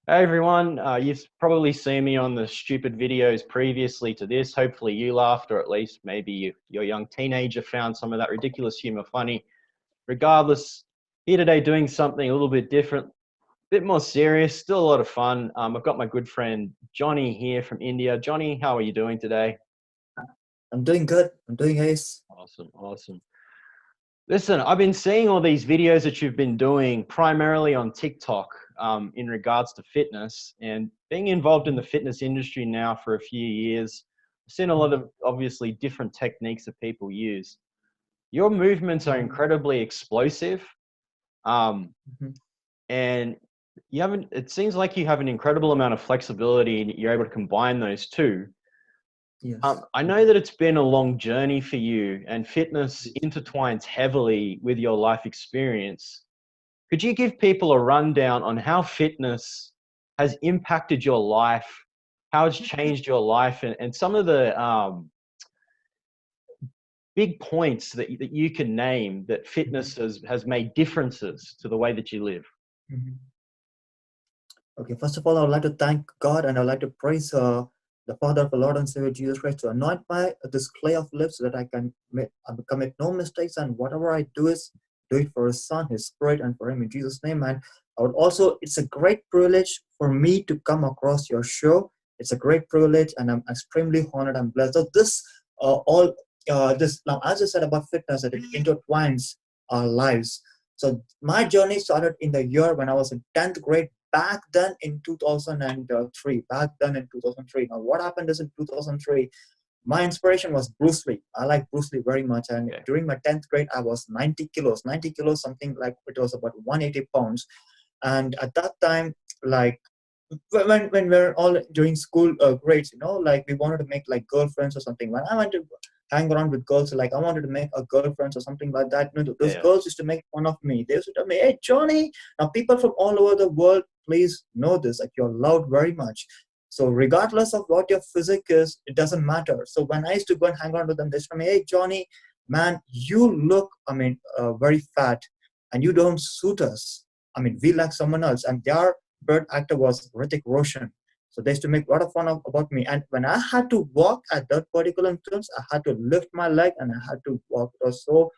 Hey everyone, you've probably seen me on the stupid videos previously to this. Hopefully you laughed, or at least maybe your young teenager found some of that ridiculous humor funny. Regardless, here today doing something a little bit different, a bit more serious, still a lot of fun. I've got my good friend Johnny here from India. Johnny, how are you doing today? I'm doing good. I'm doing ace. Awesome, awesome. Listen, I've been seeing all these videos that you've been doing primarily on TikTok in regards to fitness and being involved in the fitness industry now for a few years. I've seen a lot of obviously different techniques that people use. Your movements are incredibly explosive, um, Mhm. and it seems like you have an incredible amount of flexibility and you're able to combine those two. Yes. I know that it's been a long journey for you, and fitness intertwines heavily with your life experience. Could you give people a rundown on how fitness has impacted your life, how it's changed your life, and some of the big points that you can name that fitness Mhm. has made differences to the way that you live? Mhm. Okay, first of all, I would like to thank God and I'd like to praise the Father of the Lord and Savior Jesus Christ to anoint my this clay of lips so that I commit no mistakes, and whatever I do is do it for His Son, His Spirit, and for Him in Jesus' name. And I would also, it's a great privilege for me to come across your show. It's a great privilege, and I'm extremely honored and blessed. So all this now, as I said about fitness, that it intertwines our lives. So my journey started in the year when I was in 10th grade back then in 2003. Back then in 2003. Now, what happened is in 2003, my inspiration was Bruce Lee. I like Bruce Lee very much. And Okay. during my 10th grade, I was 90 kilos, 90 kilos, something like it was about 180 pounds. And at that time, like when we're all during school grades, like we wanted to make like girlfriends or something. When I went to hang around with girls, like I wanted to make a girlfriends or something like that. Those Yeah. girls used to make fun of me. They used to tell me, "Hey, Johnny." Now people from all over the world, please know this, like you're loved very much. So regardless of what your physique is, it doesn't matter. So when I used to go and hang around with them, they used to tell me, "Hey, Johnny, man, you look, very fat, and you don't suit us. I mean, we like someone else." And their bird actor was Hrithik Roshan. So they used to make a lot of fun about me. And when I had to walk at that particular instance, I had to lift my leg and I had to walk. It was so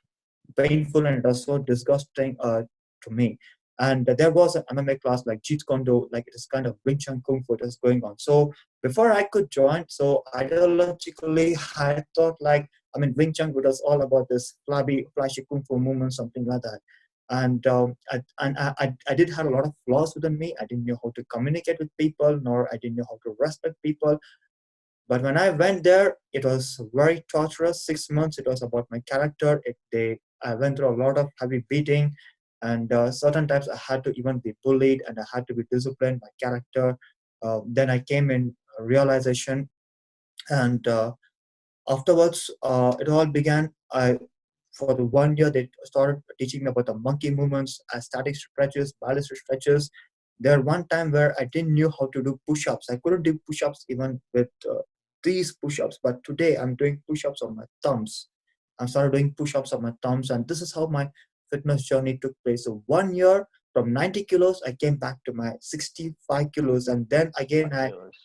painful and it was so disgusting to me. And there was an MMA class like Jeet Kune Do, like it is kind of Wing Chun Kung Fu that's going on. So before I could join, so ideologically I thought like, Wing Chun was all about this flabby, flashy Kung Fu movement, something like that. And I did have a lot of flaws within me. I didn't know how to communicate with people, nor I didn't know how to respect people. But when I went there, it was very torturous. 6 months. It was about my character. I went through a lot of heavy beating, and certain times I had to even be bullied, and I had to be disciplined. My character. Then I came in realization, and afterwards, it all began. For the 1 year, they started teaching me about the monkey movements, static stretches, ballistic stretches. There one time where I didn't know how to do push-ups. I couldn't do push-ups even with these push-ups. But today I'm doing push-ups on my thumbs. I started doing push-ups on my thumbs, and this is how my fitness journey took place. So 1 year, from 90 kilos, I came back to my 65 kilos, and then again I Fabulous.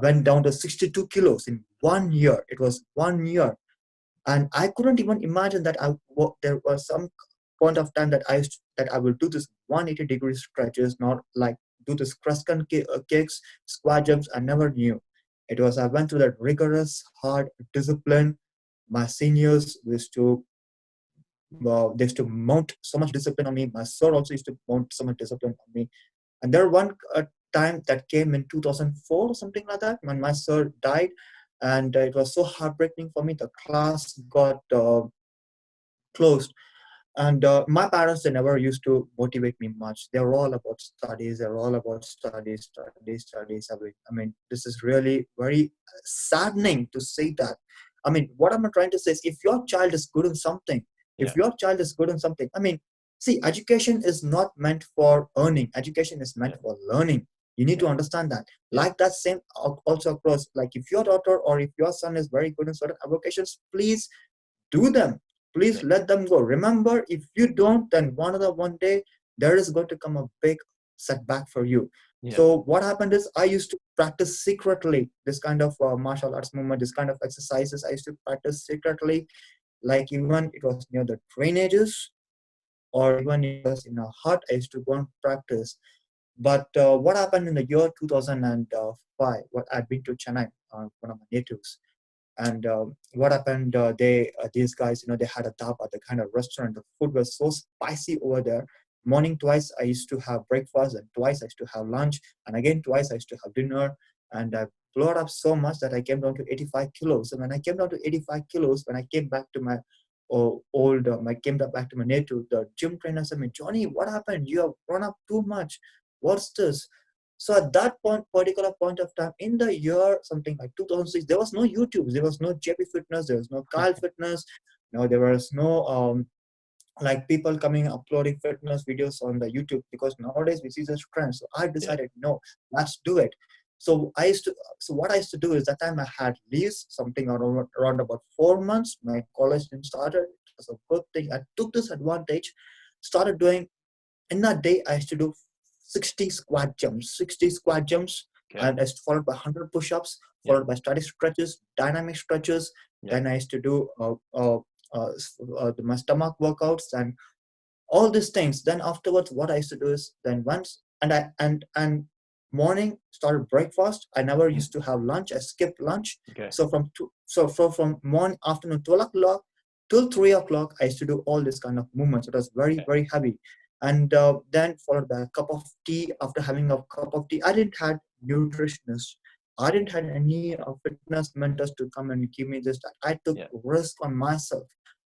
went down to 62 kilos in 1 year. It was 1 year, and I couldn't even imagine that there was some point of time that that I will do this 180-degree stretches, not like do this Kreskin kicks, squat jumps. I never knew. It was I went through that rigorous, hard discipline. My seniors used to mount so much discipline on me. My sir also used to mount so much discipline on me. And there one time that came in 2004 or something like that when my sir died, and it was so heartbreaking for me. The class got closed, and my parents, they never used to motivate me much. They were all about studies. They're all about studies, studies, studies. This is really very saddening to say that. What I'm trying to say is, if your child is good in something, if Yeah. your child is good in something, see, education is not meant for earning. Education is meant Yeah. for learning. You need to Yeah. understand that. Yeah. Like that same also across. Like if your daughter or if your son is very good in certain avocations, please do them. Please Yeah. let them go. Remember, if you don't, then one day there is going to come a big setback for you. Yeah. So what happened is I used to practice secretly this kind of martial arts movement, this kind of exercises. I used to practice secretly, like even it was near the drainages or even it was in a hut. I used to go and practice. But what happened in the year 2005? What I'd been to Chennai, one of my natives, and what happened? These guys, they had a dhaba, the kind of restaurant. The food was so spicy over there. Morning twice I used to have breakfast, and twice I used to have lunch, and again twice I used to have dinner. And I blew up so much that I came down to 85 kilos. And when I came down to 85 kilos, when I came back to my I came back to my native, the gym trainer said me, Johnny, what happened? You have grown up too much. What's this? So at that particular point of time, in the year something like 2006, there was no YouTube, there was no JP Fitness, there was no Kyle Fitness, there was no like people coming uploading fitness videos on the YouTube, because nowadays we see this trend. So I decided, no, let's do it. So what I used to do is that time I had leaves, something around about 4 months. My college didn't started. It was a good thing. I took this advantage, started doing. In that day, I used to do 60 squat jumps, Okay. and I used to followed by 100 push-ups, Yeah. followed by static stretches, dynamic stretches. Yeah. Then I used to do my stomach workouts and all these things. Then afterwards, what I used to do is then once and morning started breakfast. I never used to have lunch. I skipped lunch. Okay. So from morning afternoon 12 o'clock till 3 o'clock, I used to do all this kind of movements. It was very very heavy, and then followed by a cup of tea. After having a cup of tea, I didn't had nutritionists. I didn't had any fitness mentors to come and give me this. I took risk on myself.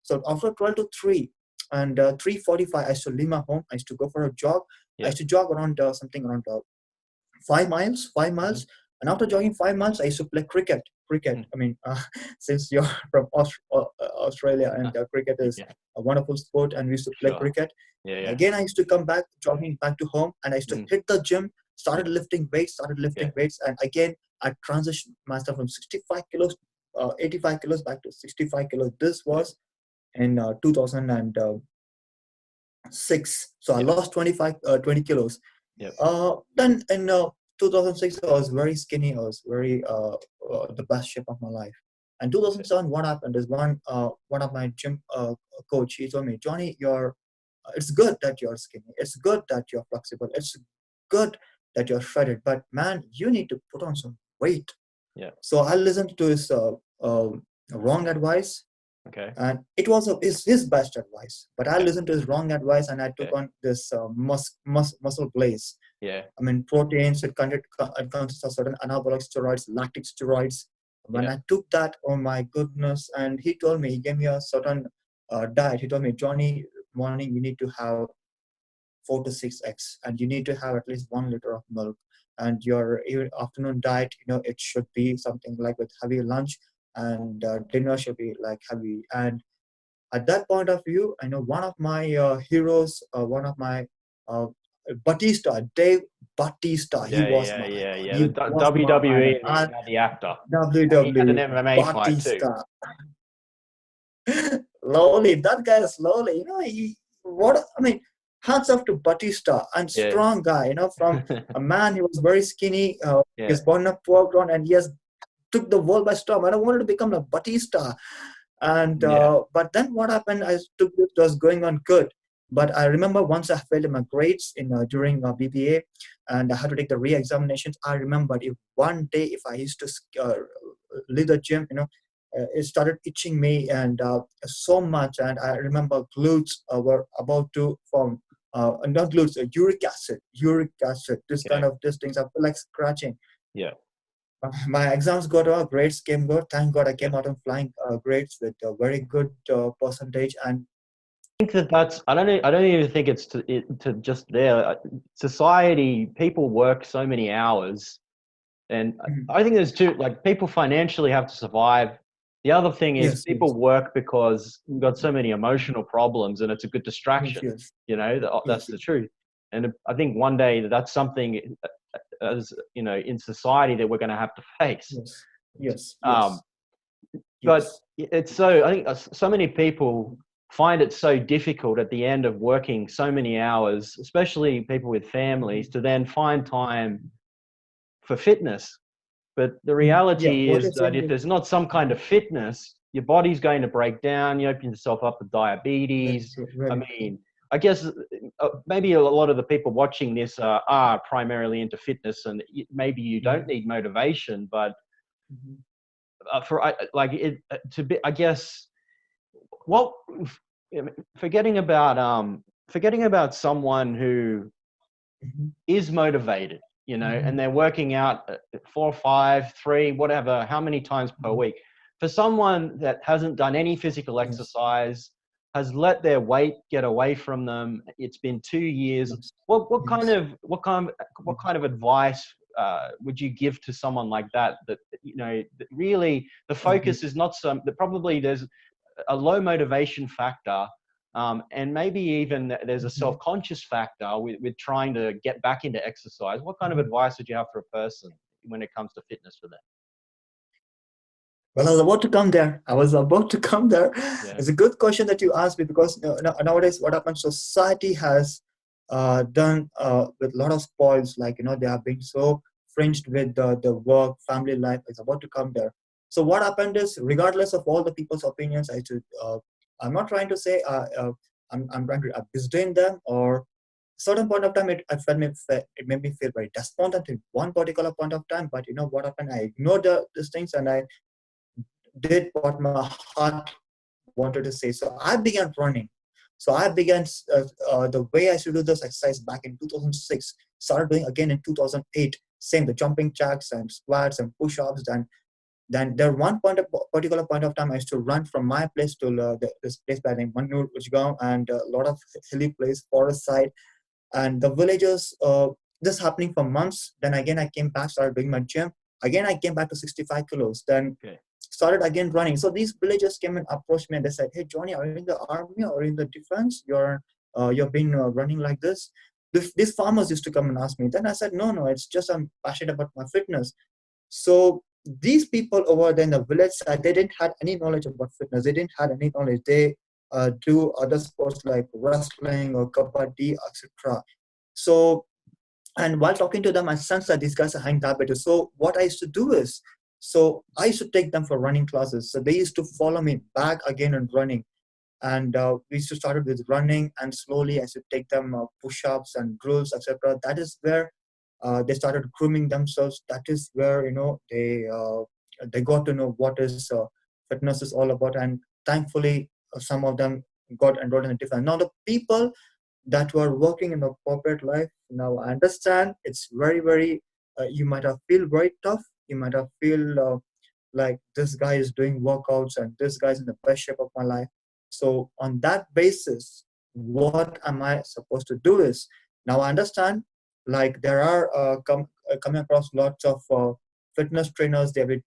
So after 12 to 3 and 3:45, I used to leave my home. I used to go for a jog. I used to jog around something around 5 miles. And after jogging 5 miles, I used to play cricket. I mean, since you're from Australia, and cricket is a wonderful sport, and we used to play cricket. Again, I used to come back, jogging back to home, and I used to hit the gym, started lifting weights, and again, I transitioned myself from 65 kilos, 85 kilos back to 65 kilos. This was in 2006. So I lost 20 kilos. Then in 2006, I was very skinny. I was very the best shape of my life. And 2007, what happened is one of my gym coach, he told me, Johnny, it's good that you're skinny. It's good that you're flexible. It's good that you're shredded. But man, you need to put on some weight. So I listened to his wrong advice. Okay. And it was his best advice, but I listened to his wrong advice, and I took on this muscle blaze. I mean, proteins. It consists of certain anabolic steroids, lactic steroids. When I took that, oh my goodness! And he gave me a certain diet. He told me, Johnny, morning you need to have 4 to 6 eggs, and you need to have at least 1 liter of milk. And your afternoon diet, it should be something like with heavy lunch, and dinner should be like heavy. And at that point of view, I know one of my heroes, one of my Batista, Dave Batista. He was my The WWE and the actor. WWE He had an MMA fight too. Batista. Slowly, that guy is slowly. Hands off to Batista, and strong guy. From a man, he was very skinny. He was born in a poor ground, and he has took the world by storm. And I wanted to become a Batista. And but then what happened? It was going on good. But I remember once I failed in my grades during BBA, and I had to take the re-examinations. I remembered if one day if I used to leave the gym, it started itching me and so much. And I remember glutes were about to form. Not glutes, uric acid. These things I feel like scratching. My exams got well, grades came good. Thank God I came out on flying grades with a very good percentage. And I think that's. I don't even think it's to just there. Society, people work so many hours, and I think there's two. Like, people financially have to survive. The other thing is people work because we've got so many emotional problems, and it's a good distraction. That's the truth. And I think one day that's something, as in society, that we're going to have to face. Yes. But it's so. I think so many people find it so difficult at the end of working so many hours, especially people with families, to then find time for fitness. But the Yeah, reality what is you're that saying if is there's not some kind of fitness, your body's going to break down. You open yourself up to very diabetes. true, I very true. mean, I guess maybe a lot of the people watching this are primarily into fitness, and maybe you don't Mhm, need motivation, but mhm, like it to be, I guess, what forgetting about someone who mhm, is motivated, you know, mhm, and they're working out 4, 5, 3, whatever, how many times per mhm. week. For someone that hasn't done any physical Yes, exercise, has let their weight get away from them, it's been 2 years. yes, What kind yes, of yes. advice would you give to someone like that? That, you know, that really the Okay. focus is not some. That probably there's a low motivation factor, and maybe even there's a Mhm, self-conscious factor with trying to get back into exercise. What kind of mhm. advice would you have for a person when it comes to fitness for them? Well, I was about to come there. I was about to come there. Yeah. It's a good question that you asked me because nowadays what happens, society has done with a lot of spoils, like, they have been so fringed with the work, family life. It's about to come there. So what happened is, regardless of all the people's opinions, I'm not trying to say I'm trying to disdain them, or certain point of time it made me feel very despondent in one particular point of time. But you know what happened? I ignored these things, and I did what my heart wanted to say. So I began running. So I began the way I used to do this exercise back in 2006. Started doing again in 2008. Same, the jumping jacks and squats and push-ups. Then there particular point of time I used to run from my place to this place by the name Manur Ujgaon, and a lot of hilly place, forest side, and the villagers. This happening for months. Then again I came back, started doing my gym. Again I came back to 65 kilos. Then Okay. started again running. So these villagers came and approached me, and they said, "Hey, Johnny, are you in the army or in the defense? You've been running like this." These farmers used to come and ask me. Then I said, "No, no, it's just I'm passionate about my fitness." So these people over there in the village side, they didn't have any knowledge about fitness. They didn't have any knowledge. They do other sports like wrestling or kabaddi, etc. So, and while talking to them, I sensed that these guys are having diabetes. So what I used to do is, so I used to take them for running classes. So they used to follow me back again and running. And we used to start with running, and slowly I used to take them push-ups and drills, etc. That is where they started grooming themselves. That is where they got to know what is fitness is all about. And thankfully, some of them got enrolled in a different. Now the people that were working in the corporate life. Now I understand it's very, very, you might have feel very tough. You might have feel like this guy is doing workouts and this guy's in the best shape of my life. So on that basis, what am I supposed to do is, now I understand, like there are coming across lots of fitness trainers. They'll be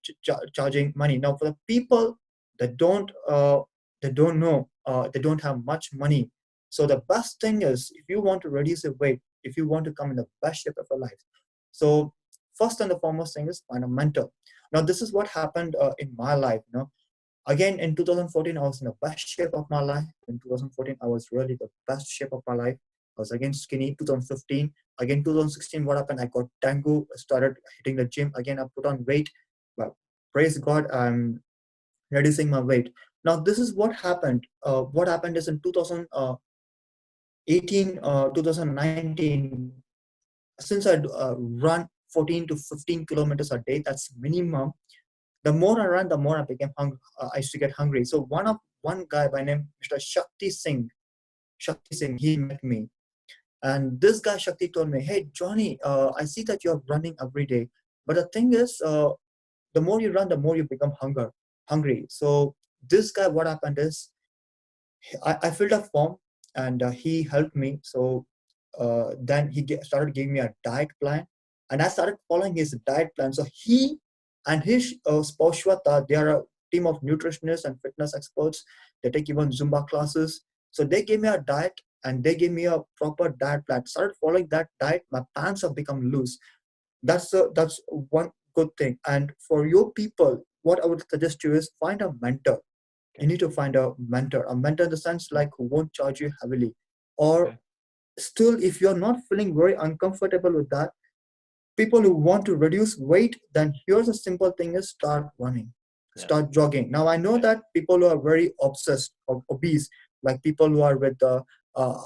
charging money. Now for the people that don't know, they don't have much money, so the best thing is, if you want to reduce your weight, if you want to come in the best shape of your life, so first and the foremost thing is find a mentor. Now this is what happened in my life. Again in 2014, I was in the best shape of my life. In 2014, I was really the best shape of my life. I was again skinny. 2015, again 2016, what happened? I got dengue. Started hitting the gym again. I put on weight, but praise God, I'm reducing my weight. Now this is what happened. What happened is in 2018, 2019, since I run 14 to 15 kilometers a day, that's minimum. The more I run, the more I became I used to get hungry. So one guy by name Mr. Shakti Singh, he met me, and this guy Shakti told me, "Hey Johnny, I see that you're running every day, but the thing is, the more you run, the more you become hungry." So this guy, what happened is, I filled a form, and he helped me. So then started giving me a diet plan, and I started following his diet plan. So he and his spouse Shweta, they are a team of nutritionists and fitness experts. They take even Zumba classes. So they gave me a diet, and they gave me a proper diet plan. Started following that diet, my pants have become loose. That's one good thing. And for your people, what I would suggest you is find a mentor. You need to find a mentor in the sense like who won't charge you heavily. Or still, if you're not feeling very uncomfortable with that, people who want to reduce weight, then here's a simple thing is start running, start jogging. Now, I know that people who are very obsessed or obese, like people who are with uh,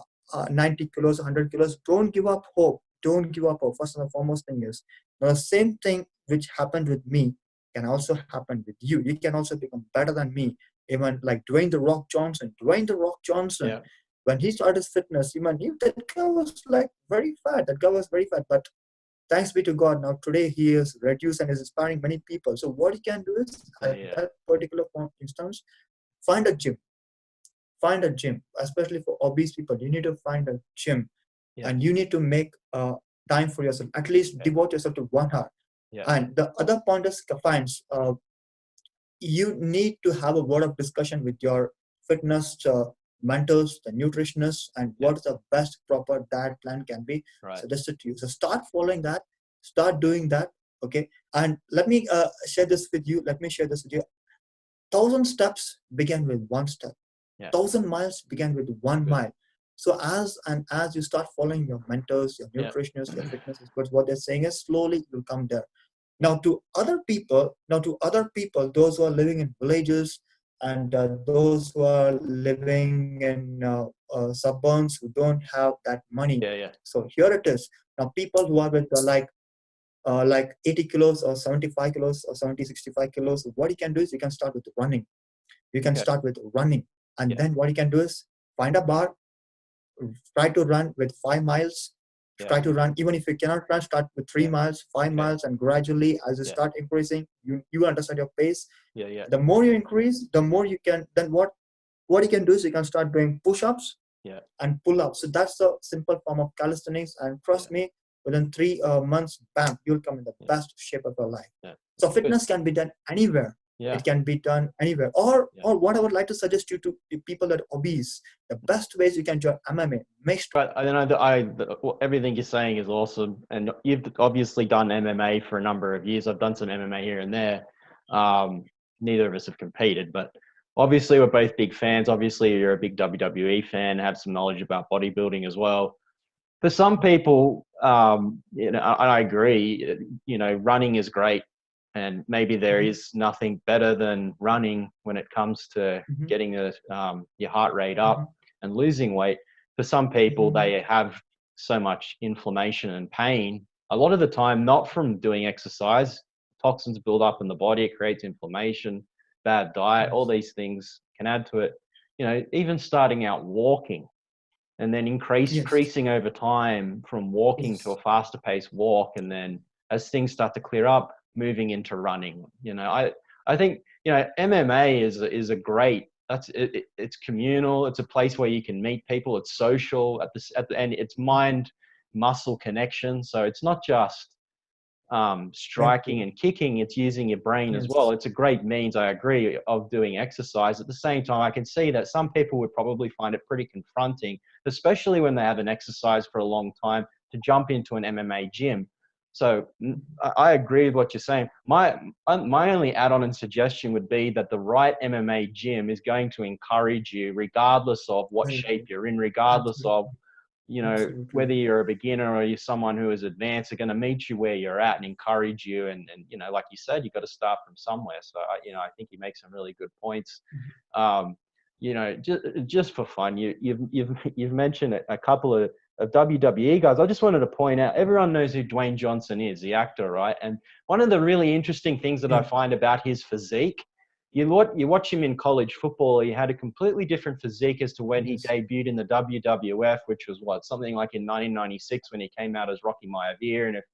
90 kilos, 100 kilos, don't give up hope. Don't give up hope. First and foremost thing is, now the same thing which happened with me can also happen with you. You can also become better than me. Even like Dwayne the Rock Johnson. Dwayne the Rock Johnson, when he started fitness, even that guy was like very fat. That guy was very fat, but thanks be to God, now today he is reduced and is inspiring many people. So what you can do is, at that particular instance, find a gym. Find a gym, especially for obese people. You need to find a gym, and you need to make time for yourself. At least devote yourself to 1 hour. And the other point is, finds you need to have a word of discussion with your fitness mentors, the nutritionists, and what is the best proper diet plan can be suggested to you. So start following that, start doing that. Okay. And let me share this with you. 1,000 steps begin with 1 step. 1,000 miles begin with 1 mile. So as you start following your mentors, your nutritionists, your fitness experts, what they're saying is slowly you'll come there. Now to other people, those who are living in villages and those who are living in suburbs who don't have that money. So here it is. Now people who are with like 80 kilos or 75 kilos or 70, 65 kilos, what you can do is you can start with running. You can start with running. And then what you can do is find a bar, try to run with 5 miles. Try to run, even if you cannot run, start with 3 miles, 5 miles, and gradually as you start increasing, you understand your pace. The more you increase, the more you can, then what you can do is you can start doing push-ups and pull-ups. So that's the simple form of calisthenics, and trust me, within 3 months, bam, you'll come in the best shape of your life. So fitness can be done anywhere. It can be done anywhere. Or what I would like to suggest you to people that are obese, the best ways you can join MMA. But I know everything you're saying is awesome, and you've obviously done MMA for a number of years. I've done some MMA here and there. Neither of us have competed, but obviously we're both big fans. Obviously you're a big WWE fan, have some knowledge about bodybuilding as well. For some people, I agree, running is great. And maybe there is nothing better than running when it comes to getting your heart rate up and losing weight. For some people, they have so much inflammation and pain, a lot of the time, not from doing exercise. Toxins build up in the body, it creates inflammation, bad diet, all these things can add to it. Even starting out walking and then increasing over time from walking to a faster paced walk. And then as things start to clear up, moving into running. I think MMA is a great, it's communal. It's a place where you can meet people. It's social at the end. It's mind muscle connection. So it's not just striking and kicking. It's using your brain as well. It's a great means, I agree, of doing exercise. At the same time, I can see that some people would probably find it pretty confronting, especially when they haven't exercised for a long time, to jump into an MMA gym. So I agree with what you're saying. My only add-on and suggestion would be that the right MMA gym is going to encourage you, regardless of what shape you're in, regardless of whether you're a beginner or you're someone who is advanced. They're going to meet you where you're at and encourage you. And like you said, you've got to start from somewhere. So I think you make some really good points. Just for fun, you've mentioned a couple of WWE guys. I just wanted to point out, everyone knows who Dwayne Johnson is, the actor, right? And one of the really interesting things that I find about his physique, you watch him in college football, he had a completely different physique as to when he debuted in the WWF, which was something like in 1996 when he came out as Rocky Maivia. And if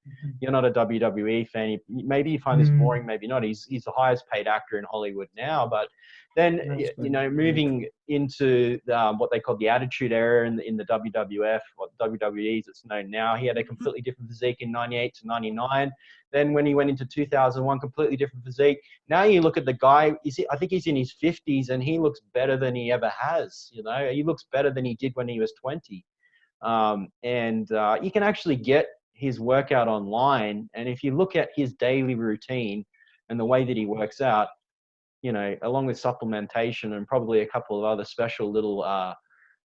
you're not a WWE fan, maybe you find this boring, maybe not. He's the highest paid actor in Hollywood now, but then moving into what they call the Attitude Era in the WWF, or WWE as it's known now, he had a completely different physique in 98 to 99. Then when he went into 2001, completely different physique. Now you look at the guy, I think he's in his 50s, and he looks better than he ever has. He looks better than he did when he was 20. You can actually get his workout online. And if you look at his daily routine and the way that he works out, along with supplementation and probably a couple of other special little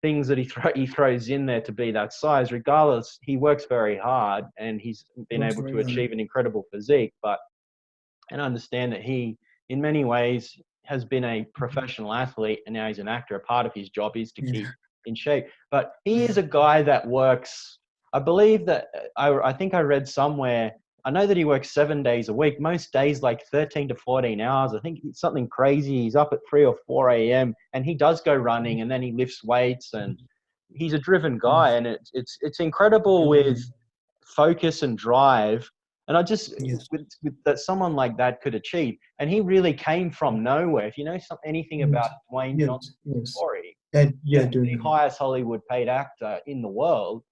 things that he throws in there to be that size. Regardless, he works very hard and he's been Works able to very hard. achieve an incredible physique. And understand that he, in many ways, has been a professional athlete and now he's an actor. A part of his job is to keep in shape. But he is a guy that works, I believe that, I think I read somewhere, I know that he works 7 days a week, most days like 13 to 14 hours. I think it's something crazy. He's up at 3 or 4 a.m. and he does go running and then he lifts weights, and he's a driven guy, and it's incredible with focus and drive. And I just, Yes. with that someone like that could achieve. And he really came from nowhere. If you know anything about Dwayne Yes. Johnson's Yes. story, Yeah. the highest Hollywood paid actor in the world,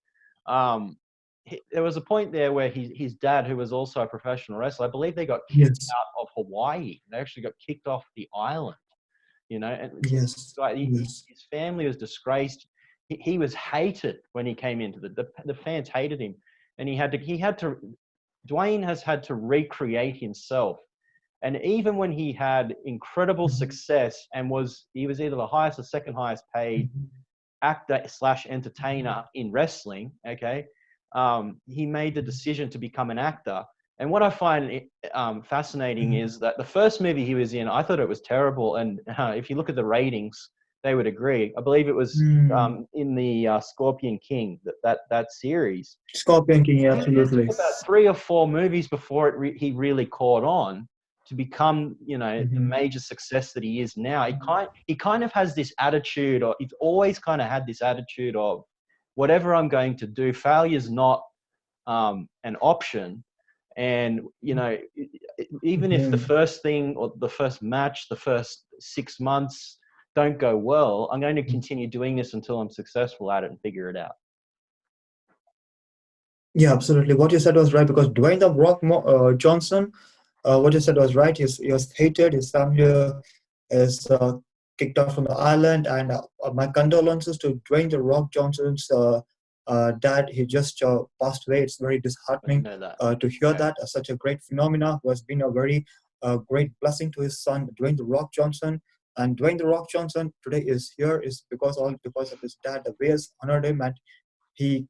there was a point there where his dad, who was also a professional wrestler, I believe they got kicked out of Hawaii. They actually got kicked off the island, and Yes. like Yes. his family was disgraced. He was hated when he came into the fans hated him, and he had to. Dwayne has had to recreate himself. And even when he had incredible success and he was either the highest or second highest paid actor / entertainer in wrestling, okay, he made the decision to become an actor. And what I find fascinating is that the first movie he was in, I thought it was terrible. And if you look at the ratings, they would agree. I believe it was in the Scorpion King, that series. Scorpion King, It absolutely. took about 3 or 4 movies before he really caught on to become, the major success that he is now. He kind of has this attitude, or he's always kind of had this attitude of, whatever I'm going to do, failure is not an option. And, even if the first thing or the first match, the first 6 months don't go well, I'm going to continue doing this until I'm successful at it and figure it out. Yeah, absolutely. What you said was right, because Dwayne the Rock Johnson, what you said was right. He was hated. His family is kicked out from the island. And my condolences to Dwayne the Rock Johnson's dad. He just passed away. It's very disheartening to hear that. Such a great phenomena who has been a very great blessing to his son, Dwayne the Rock Johnson. And Dwayne the Rock Johnson today is here is because of his dad. The way has honored him, and he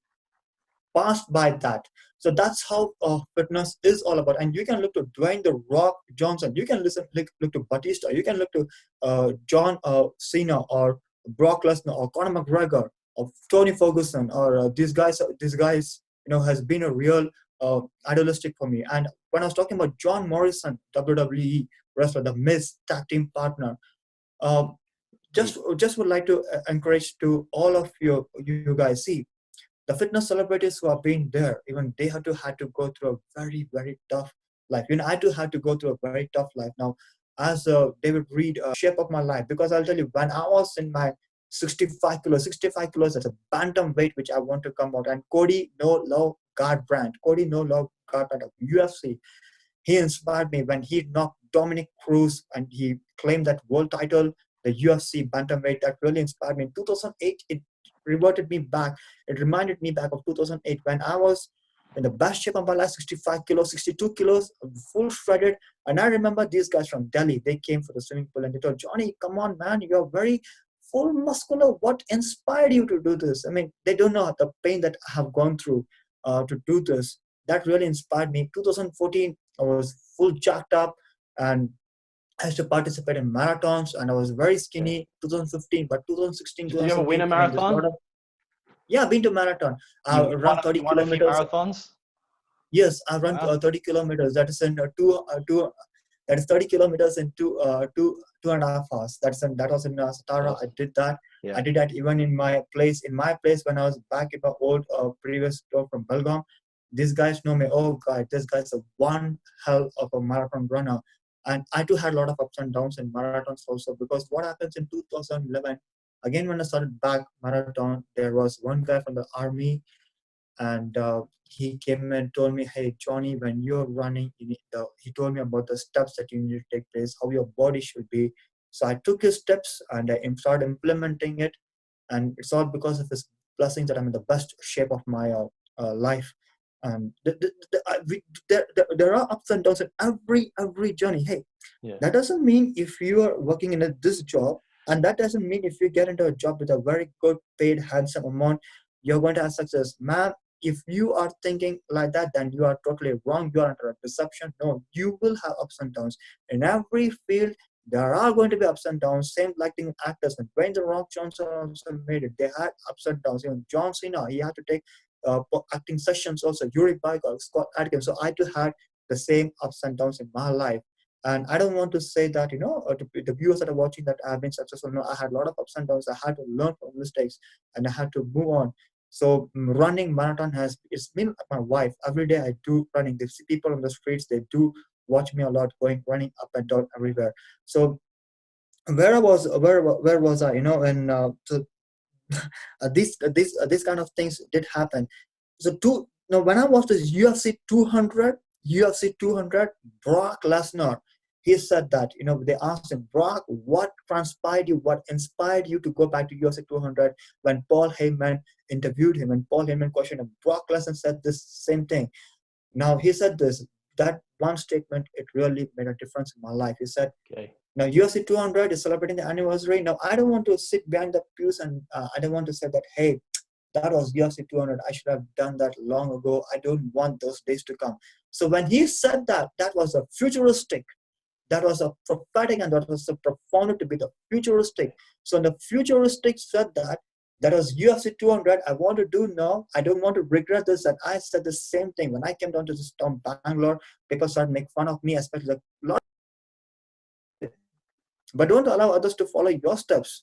passed by that. So that's how fitness is all about. And you can look to Dwayne the Rock Johnson. You can look to Batista. You can look to John Cena or Brock Lesnar or Conor McGregor or Tony Ferguson or these guys. These guys, has been a real idealistic for me. And when I was talking about John Morrison, WWE wrestler, the Miz tag team partner, just would like to encourage to all of you guys. See, the fitness celebrities who have been there, even they had to go through a very, very tough life. I too had to go through a very tough life. Now, as David Reed, shape of my life, because I'll tell you, when I was in my 65 kilos, that's a bantam weight which I want to come out. And Cody No Love Garbrandt of UFC, he inspired me when he knocked Dominic Cruz and he claimed that world title, the UFC bantamweight. That really inspired me. In 2008, it reverted me back. It reminded me back of 2008 when I was in the best shape of my life, 65 kilos, 62 kilos, full shredded. And I remember these guys from Delhi, they came for the swimming pool and they told, Johnny, come on, man, you're very full muscular. What inspired you to do this? I mean, they don't know the pain that I have gone through to do this. That really inspired me. 2014, I was full jacked up and I used to participate in marathons, and I was very skinny 2015, but 2016, Did you ever win a 2017, I mean, there's a lot marathon? of, yeah, I've been to marathon. I run 30 You won a few kilometers. marathons? Yes, I run Wow. 30 kilometers. That is in that is 30 kilometers in 2.5 hours. That was in Satara. Awesome. I did that. Yeah. I did that even in my place. In my place, when I was back in my old previous store from Belgaum, these guys know me. Oh God, this guy's a one hell of a marathon runner. And I too had a lot of ups and downs in marathons also, because what happens in 2011, again when I started back marathon, there was one guy from the army, and he came and told me, hey Johnny, when you're running, he told me about the steps that you need to take place, how your body should be. So I took his steps and I started implementing it, and it's all because of his blessings that I'm in the best shape of my life. There are ups and downs in every journey. Hey, Yeah. that doesn't mean if you are working in this job, and that doesn't mean if you get into a job with a very good paid handsome amount, you're going to have success. Ma'am, if you are thinking like that, then you are totally wrong. You are under a deception. No, you will have ups and downs in every field. There are going to be ups and downs. Same like in actors. When Dwayne the Rock Johnson also made it, they had ups and downs. Even John Cena, he had to take acting sessions also. Yuri Bygol, Scott Adkins. So I too had the same ups and downs in my life. And I don't want to say that, the viewers that are watching that I have been successful. No, I had a lot of ups and downs. I had to learn from mistakes and I had to move on. So running marathon it's been like my wife. Every day I do running. They see people on the streets, they do watch me a lot running up and down everywhere. So where was I? These kind of things did happen. So when I watched this UFC 200, Brock Lesnar, he said that, they asked him, Brock, what transpired you, what inspired you to go back to UFC 200 when Paul Heyman interviewed him and Paul Heyman questioned him. Brock Lesnar said this same thing. Now he said that one statement, it really made a difference in my life. He said, Okay. now UFC 200 is celebrating the anniversary. Now I don't want to sit behind the pews and I don't want to say that, hey, that was UFC 200. I should have done that long ago. I don't want those days to come. So when he said that, that was a futuristic. That was a prophetic and that was a profound to be the futuristic. So when the futuristic said that was UFC 200. I want to do now. I don't want to regret this. And I said the same thing. When I came down to this town, Bangalore, people started making fun of me, especially a lot. But don't allow others to follow your steps.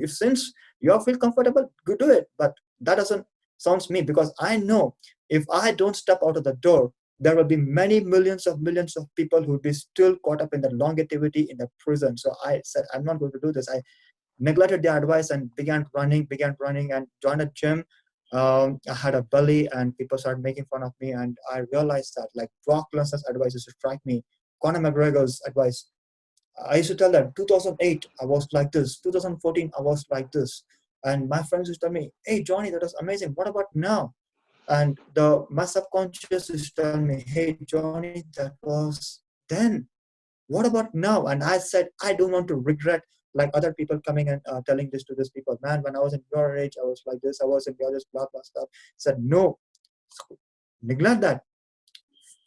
Since you feel comfortable, go do it. But that doesn't sound me, because I know if I don't step out of the door, there will be many millions of people who will be still caught up in the longevity in the prison. So I said, I'm not going to do this. I neglected their advice and began running and joined a gym. I had a belly and people started making fun of me. And I realized that like Brock Lesnar's advice used to strike me. Conor McGregor's advice, I used to tell them, 2008, I was like this. 2014, I was like this. And my friends used to tell me, hey, Johnny, that was amazing. What about now? And my subconscious used to tell me, hey, Johnny, that was then. What about now? And I said, I don't want to regret like other people coming and telling this to these people. Man, when I was in your age, I was like this. I was in your this, blah, blah, stuff. Said, no, neglect that.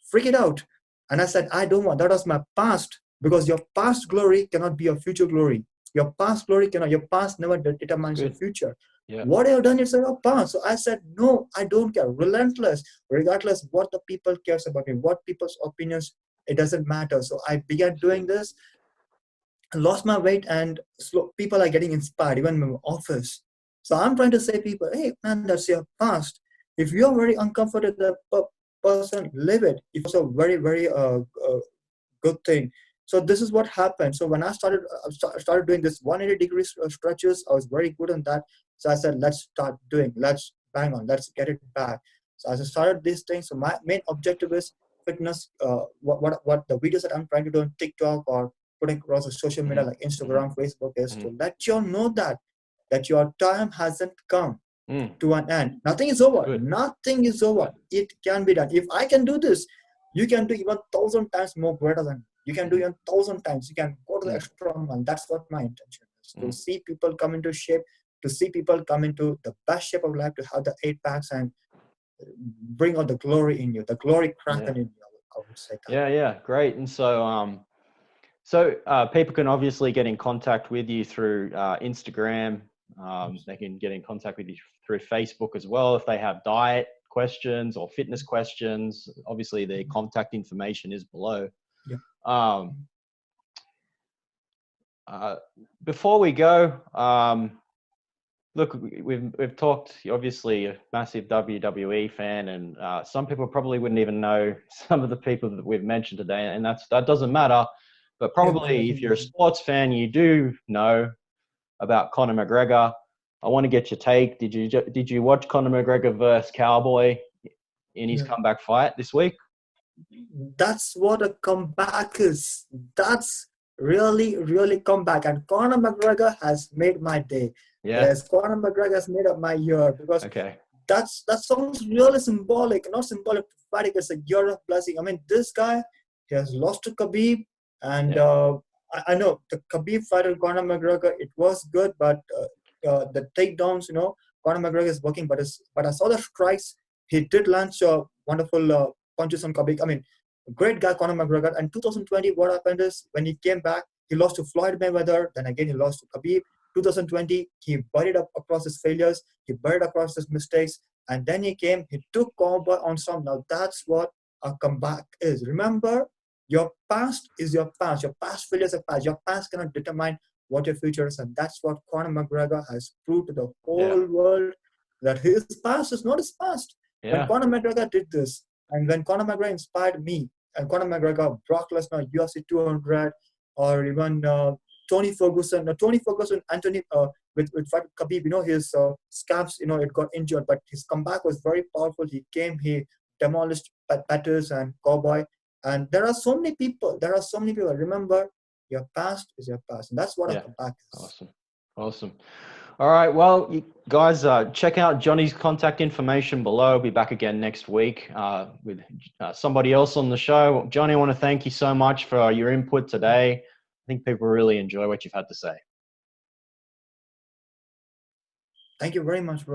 Freak it out. And I said, I don't want. That was my past. Because your past glory cannot be your future glory. Your past glory cannot, your past never determines your future. Yeah. What I have done is your past. So I said, no, I don't care. Relentless, regardless what the people cares about me, what people's opinions, it doesn't matter. So I began doing this, lost my weight, and people are getting inspired, even in my office. So I'm trying to say people, hey man, that's your past. If you're very uncomfortable person, live it. It's a very, very good thing. So this is what happened. So when I started doing this 180-degree stretches, I was very good on that. So I said, let's bang on, let's get it back. So as I started these things, so my main objective is fitness. What the videos that I'm trying to do on TikTok or putting across the social media like Instagram, Facebook is to let you all know that your time hasn't come to an end. Nothing is over. Good. Nothing is over. It can be done. If I can do this, you can do even 1,000 times more greater than. You can do even 1,000 times. You can go to the extra mile. That's what my intention is. To see people come into shape, to see people come into the best shape of life, to have the 8 packs and bring out the glory in you, the glory kraken in you, I would say that. Yeah, great. And so people can obviously get in contact with you through Instagram. They can get in contact with you through Facebook as well if they have diet questions or fitness questions. Obviously, the contact information is below. Yeah. Before we go, look, we've talked. Obviously, a massive WWE fan, and some people probably wouldn't even know some of the people that we've mentioned today, and that doesn't matter. But probably if you're a sports fan, you do know about Conor McGregor. I want to get your take. Did you watch Conor McGregor versus Cowboy in his comeback fight this week? That's what a comeback is. That's really, really comeback. And Conor McGregor has made my day. Yeah. Yes, Conor McGregor has made up my year because that sounds really symbolic, not symbolic, prophetic. It's a year of blessing. I mean, this guy, he has lost to Khabib, and Yeah. I know the Khabib fighter Conor McGregor. It was good, but the takedowns, Conor McGregor is working. But I saw the strikes. He did launch wonderful punches on Khabib. I mean, great guy Conor McGregor. And 2020, what happened is when he came back, he lost to Floyd Mayweather. Then again, he lost to Khabib. 2020, he buried up across his failures. He buried across his mistakes. And then he came, he took Cowboy on some. Now that's what a comeback is. Remember, your past is your past. Your past failures are past. Your past cannot determine what your future is. And that's what Conor McGregor has proved to the Yeah. whole world, that his past is not his past. When Yeah. Conor McGregor did this, and when Conor McGregor inspired me, and Conor McGregor, Brock Lesnar, UFC 200, or even Tony Ferguson, Anthony, with Khabib, his scabs, it got injured, but his comeback was very powerful. He came, he demolished Pettis and Cowboy, and there are so many people. Remember, your past is your past, and that's what a Yeah. comeback is. Awesome. Awesome. All right. Well, you guys, check out Johnny's contact information below. I'll be back again next week with somebody else on the show. Johnny, I want to thank you so much for your input today. I think people really enjoy what you've had to say. Thank you very much, bro.